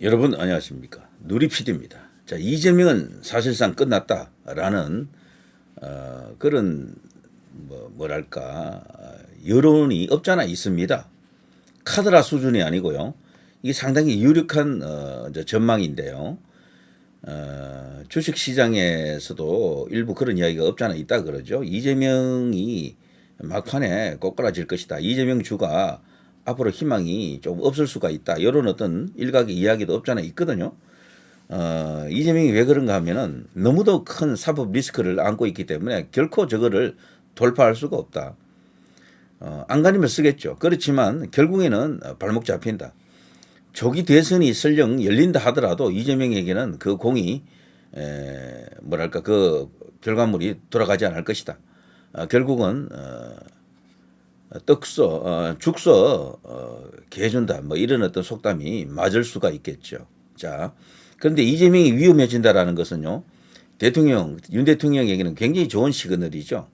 여러분 안녕하십니까. 누리PD입니다. 자, 이재명은 사실상 끝났다라는 그런 뭐랄까 여론이 없잖아 있습니다. 카드라 수준이 아니고요. 이게 상당히 유력한 전망인데요. 주식 시장에서도 일부 그런 이야기가 없잖아 있다 그러죠. 이재명이 막판에 꼬꾸라질 것이다. 이재명 주가 앞으로 희망이 좀 없을 수가 있다. 이런 어떤 일각의 이야기도 없잖아 있거든요. 이재명이 왜 그런가 하면은 너무도 큰 사법 리스크를 안고 있기 때문에 결코 저거를 돌파할 수가 없다. 안간힘을 쓰겠죠. 그렇지만 결국에는 발목 잡힌다. 조기 대선이 설령 열린다 하더라도 이재명에게는 그 공이 뭐랄까 그 결과물이 돌아가지 않을 것이다. 결국은 떡써 죽서 개준다 뭐 이런 어떤 속담이 맞을 수가 있겠죠. 자, 그런데 이재명이 위험해진다라는 것은요. 윤 대통령에게는 굉장히 좋은 시그널이죠.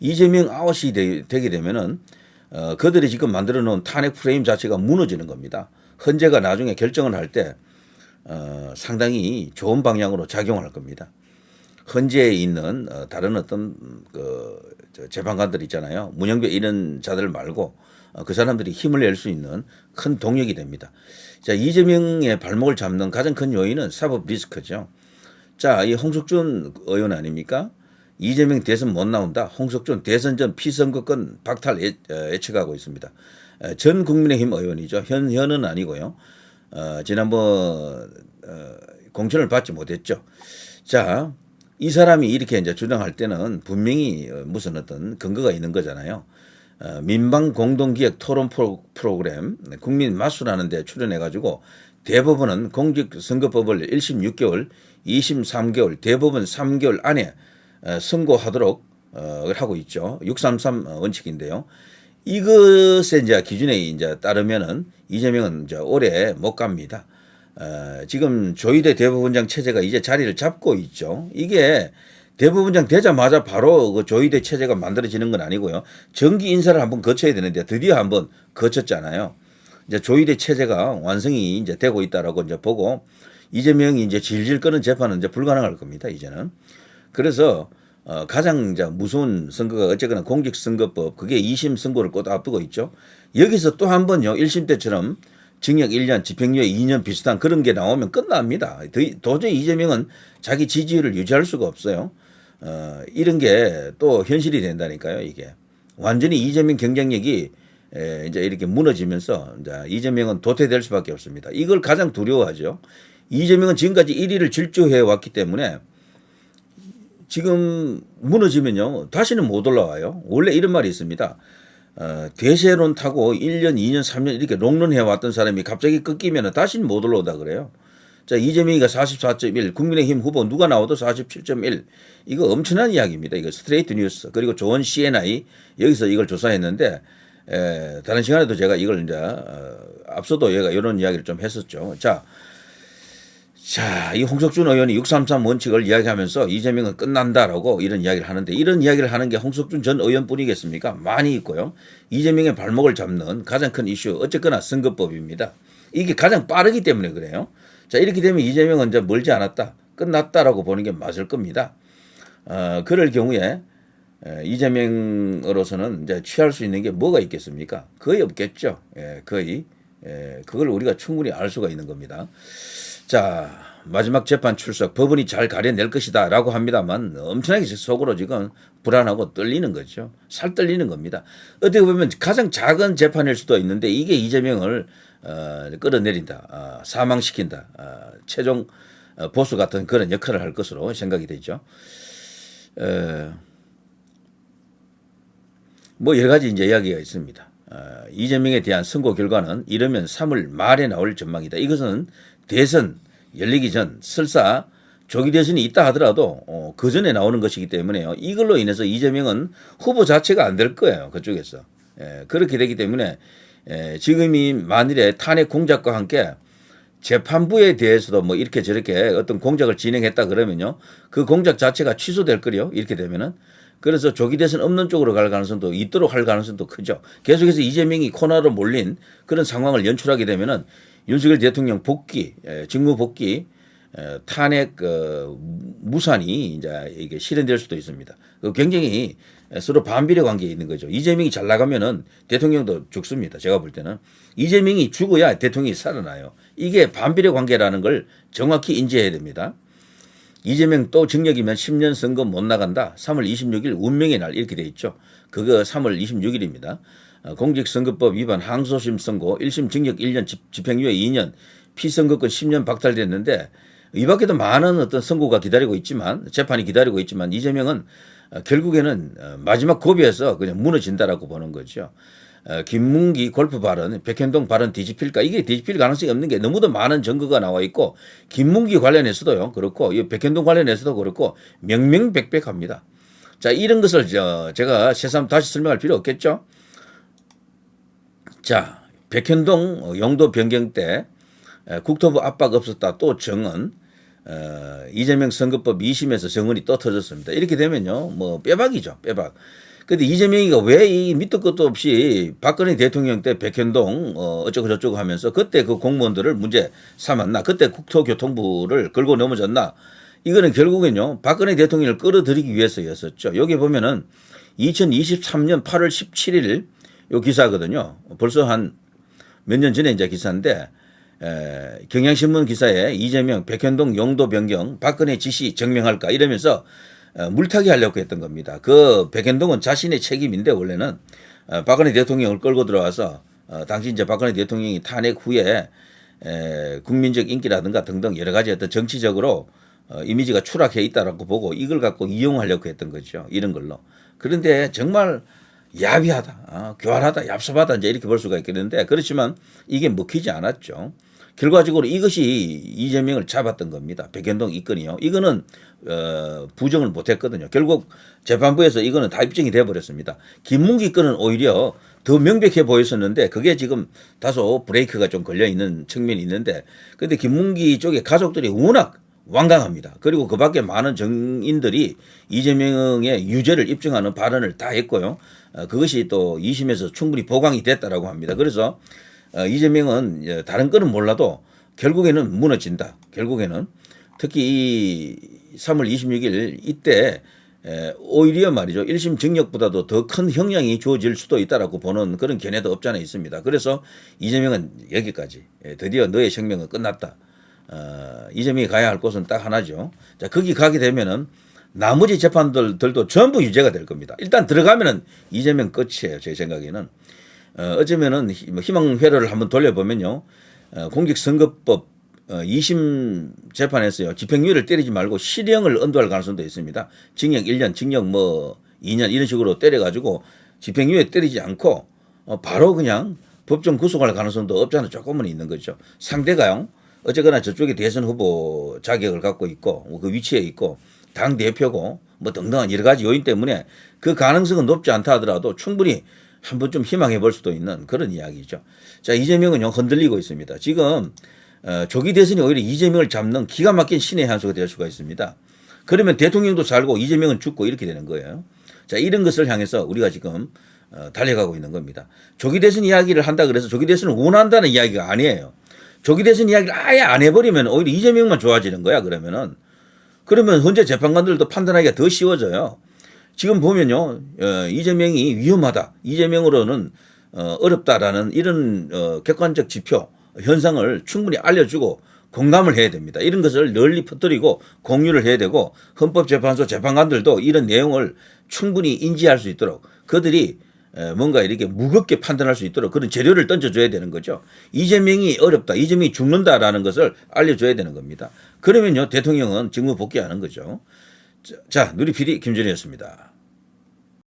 이재명 아웃이 되게 되면은 그들이 지금 만들어 놓은 탄핵 프레임 자체가 무너지는 겁니다. 헌재가 나중에 결정을 할 때 상당히 좋은 방향으로 작용할 겁니다. 헌재에 있는 다른 어떤 재판관들 있잖아요. 문영배 이런 자들 말고 그 사람들이 힘을 낼 수 있는 큰 동력이 됩니다. 자, 이재명의 발목을 잡는 가장 큰 요인은 사법 리스크죠. 자, 이 홍석준 의원 아닙니까? 이재명 대선 못 나온다. 홍석준 대선 전 피선거권 박탈 예측하고 있습니다. 전 국민의힘 의원이죠. 현은 아니고요. 지난번 공천을 받지 못했죠. 자, 이 사람이 이렇게 이제 주장할 때는 분명히 무슨 어떤 근거가 있는 거잖아요. 민방 공동기획 토론 프로그램 국민 맞수라는 데 출연해가지고 대법원은 공직선거법을 1심 6개월, 2심 3개월, 대법원 3개월 안에 선고하도록 하고 있죠. 633 원칙인데요. 이것에 이제 기준에 이제 따르면은 이재명은 이제 오래 못 갑니다. 지금 조희대 대법원장 체제가 이제 자리를 잡고 있죠. 이게 대법원장 되자마자 바로 그 조희대 체제가 만들어지는 건 아니고요. 정기 인사를 한번 거쳐야 되는데 드디어 한번 거쳤잖아요. 이제 조희대 체제가 완성이 이제 되고 있다라고 이제 보고 이재명이 이제 질질 끄는 재판은 이제 불가능할 겁니다. 이제는. 그래서 가장 이제 무서운 선거가 어쨌거나 공직선거법 그게 2심 선고를 꼭 앞두고 있죠. 여기서 또 한 번요. 1심 때처럼 징역 1년, 집행유예 2년 비슷한 그런 게 나오면 끝납니다. 도저히 이재명은 자기 지지율을 유지할 수가 없어요. 이런 게 또 현실이 된다니까요. 이게 완전히 이재명 경쟁력이 이제 이렇게 무너지면서 이제 이재명은 도태될 수밖에 없습니다. 이걸 가장 두려워하죠. 이재명은 지금까지 1위를 질주해 왔기 때문에 지금 무너지면요 다시는 못 올라와요. 원래 이런 말이 있습니다. 대세론 타고 1년, 2년, 3년 이렇게 롱런 해왔던 사람이 갑자기 꺾이면 다시는 못 올라오다 그래요. 자, 이재명이가 44.1, 국민의힘 후보 누가 나와도 47.1. 이거 엄청난 이야기입니다. 이거 스트레이트 뉴스. 그리고 좋은 CNI 여기서 이걸 조사했는데 다른 시간에도 제가 이걸 이제 앞서도 얘가 이런 이야기를 좀 했었죠. 자, 이 홍석준 의원이 633 원칙을 이야기하면서 이재명은 끝난다라고 이런 이야기를 하는데 이런 이야기를 하는 게 홍석준 전 의원뿐이겠습니까? 많이 있고요. 이재명의 발목을 잡는 가장 큰 이슈 어쨌거나 선거법입니다. 이게 가장 빠르기 때문에 그래요. 자, 이렇게 되면 이재명은 이제 멀지 않았다. 끝났다라고 보는 게 맞을 겁니다. 그럴 경우에 이재명으로서는 이제 취할 수 있는 게 뭐가 있겠습니까? 거의 없겠죠. 거의. 그걸 우리가 충분히 알 수가 있는 겁니다. 자, 마지막 재판 출석 법원이 잘 가려낼 것이다 라고 합니다만 엄청나게 속으로 지금 불안하고 떨리는 거죠. 살 떨리는 겁니다. 어떻게 보면 가장 작은 재판일 수도 있는데 이게 이재명을 끌어내린다, 사망시킨다, 최종 보수 같은 그런 역할을 할 것으로 생각이 되죠. 뭐 여러 가지 이제 이야기가 있습니다. 이재명에 대한 선고 결과는 이르면 3월 말에 나올 전망이다. 이것은 대선 열리기 전 설사 조기 대선이 있다 하더라도 그 전에 나오는 것이기 때문에요. 이걸로 인해서 이재명은 후보 자체가 안 될 거예요. 그쪽에서. 그렇게 되기 때문에 지금이 만일에 탄핵 공작과 함께 재판부에 대해서도 뭐 이렇게 저렇게 어떤 공작을 진행했다 그러면요. 그 공작 자체가 취소될 거요. 이렇게 되면은. 그래서 조기 대선 없는 쪽으로 갈 가능성도 있도록 할 가능성도 크죠. 계속해서 이재명이 코너로 몰린 그런 상황을 연출하게 되면은 윤석열 대통령 복귀, 직무 복귀, 탄핵 무산이 이제 이게 실현될 수도 있습니다. 굉장히 서로 반비례 관계에 있는 거죠. 이재명이 잘 나가면은 대통령도 죽습니다. 제가 볼 때는 이재명이 죽어야 대통령이 살아나요. 이게 반비례 관계라는 걸 정확히 인지해야 됩니다. 이재명 또 징역이면 10년 선거 못 나간다. 3월 26일 운명의 날 이렇게 돼 있죠. 그거 3월 26일입니다. 공직선거법 위반 항소심 선고 1심 징역 1년 집행유예 2년 피선거권 10년 박탈됐는데 이 밖에도 많은 어떤 선고가 기다리고 있지만 재판이 기다리고 있지만 이재명은 결국에는 마지막 고비에서 그냥 무너진다라고 보는 거죠. 김문기 골프 발언, 백현동 발언 뒤집힐까? 이게 뒤집힐 가능성이 없는 게 너무도 많은 증거가 나와 있고 김문기 관련해서도요. 그렇고 이 백현동 관련해서도 그렇고 명명백백합니다. 자, 이런 것을 제가 새삼 다시 설명할 필요 없겠죠. 자, 백현동 용도 변경 때 국토부 압박 없었다 또 정은 이재명 선거법 2심에서 정은이 또 터졌습니다. 이렇게 되면요, 뭐 빼박이죠, 빼박. 근데 이재명이가 왜 이 밑도 끝도 없이 박근혜 대통령 때 백현동 어쩌고 저쩌고 하면서 그때 그 공무원들을 문제 삼았나? 그때 국토교통부를 걸고 넘어졌나? 이거는 결국엔요, 박근혜 대통령을 끌어들이기 위해서였었죠. 여기 보면은 2023년 8월 17일 요 기사거든요. 벌써 한 몇 년 전에 이제 기사인데 경향신문 기사에 이재명 백현동 용도 변경 박근혜 지시 증명할까 이러면서 물타기 하려고 했던 겁니다. 그 백현동은 자신의 책임인데 원래는 박근혜 대통령을 끌고 들어와서 당시 이제 박근혜 대통령이 탄핵 후에 국민적 인기라든가 등등 여러 가지 어떤 정치적으로 이미지가 추락해 있다라고 보고 이걸 갖고 이용하려고 했던 거죠. 이런 걸로. 그런데 정말 야비하다, 교활하다, 얍삽하다 이제 이렇게 볼 수가 있겠는데 그렇지만 이게 먹히지 않았죠. 결과적으로 이것이 이재명을 잡았던 겁니다. 백현동 이건이요. 이거는 부정을 못했거든요. 결국 재판부에서 이거는 다 입증이 돼버렸습니다. 김문기 건은 오히려 더 명백해 보였었는데 그게 지금 다소 브레이크가 좀 걸려 있는 측면이 있는데 근데 김문기 쪽의 가족들이 워낙 완강합니다. 그리고 그 밖에 많은 정인들이 이재명의 유죄를 입증하는 발언을 다 했고요. 그것이 또 2심에서 충분히 보강이 됐다라고 합니다. 그래서 이재명은 다른 건은 몰라도 결국에는 무너진다. 결국에는 특히 이 3월 26일 이때 오히려 말이죠. 1심 징역보다도 더 큰 형량이 주어질 수도 있다라고 보는 그런 견해도 없지 않아 있습니다. 그래서 이재명은 여기까지 드디어 너의 생명은 끝났다. 이재명이 가야 할 곳은 딱 하나죠. 자, 거기 가게 되면은 나머지 재판들도 전부 유죄가 될 겁니다. 일단 들어가면은 이재명 끝이에요. 제 생각에는. 어쩌면은 희망 회로를 한번 돌려보면요. 공직선거법 2심 재판에서요. 집행유예를 때리지 말고 실형을 언도할 가능성도 있습니다. 징역 1년, 징역 뭐 2년 이런 식으로 때려가지고 집행유예 때리지 않고 바로 그냥 법정 구속할 가능성도 없지 않아 조금은 있는 거죠. 상대가요. 어쨌거나 저쪽에 대선 후보 자격을 갖고 있고 그 위치에 있고 당 대표고 뭐 등등한 여러 가지 요인 때문에 그 가능성은 높지 않다 하더라도 충분히 한번 좀 희망해 볼 수도 있는 그런 이야기죠. 자, 이재명은 흔들리고 있습니다. 지금 조기 대선이 오히려 이재명을 잡는 기가 막힌 신의 한 수가 될 수가 있습니다. 그러면 대통령도 살고 이재명은 죽고 이렇게 되는 거예요. 자, 이런 것을 향해서 우리가 지금 달려가고 있는 겁니다. 조기 대선 이야기를 한다 그래서 조기 대선을 원한다는 이야기가 아니에요. 조기 대선 이야기를 아예 안 해버리면 오히려 이재명만 좋아지는 거야. 그러면 현재 재판관들도 판단하기가 더 쉬워져요. 지금 보면요, 이재명이 위험하다, 이재명으로는 어렵다라는 이런 객관적 지표 현상을 충분히 알려주고 공감을 해야 됩니다. 이런 것을 널리 퍼뜨리고 공유를 해야 되고 헌법재판소 재판관들도 이런 내용을 충분히 인지할 수 있도록 그들이 뭔가 이렇게 무겁게 판단할 수 있도록 그런 재료를 던져줘야 되는 거죠. 이재명이 어렵다, 이재명이 죽는다라는 것을 알려줘야 되는 겁니다. 그러면요, 대통령은 직무 복귀하는 거죠. 자, 누리 PD 김준희였습니다.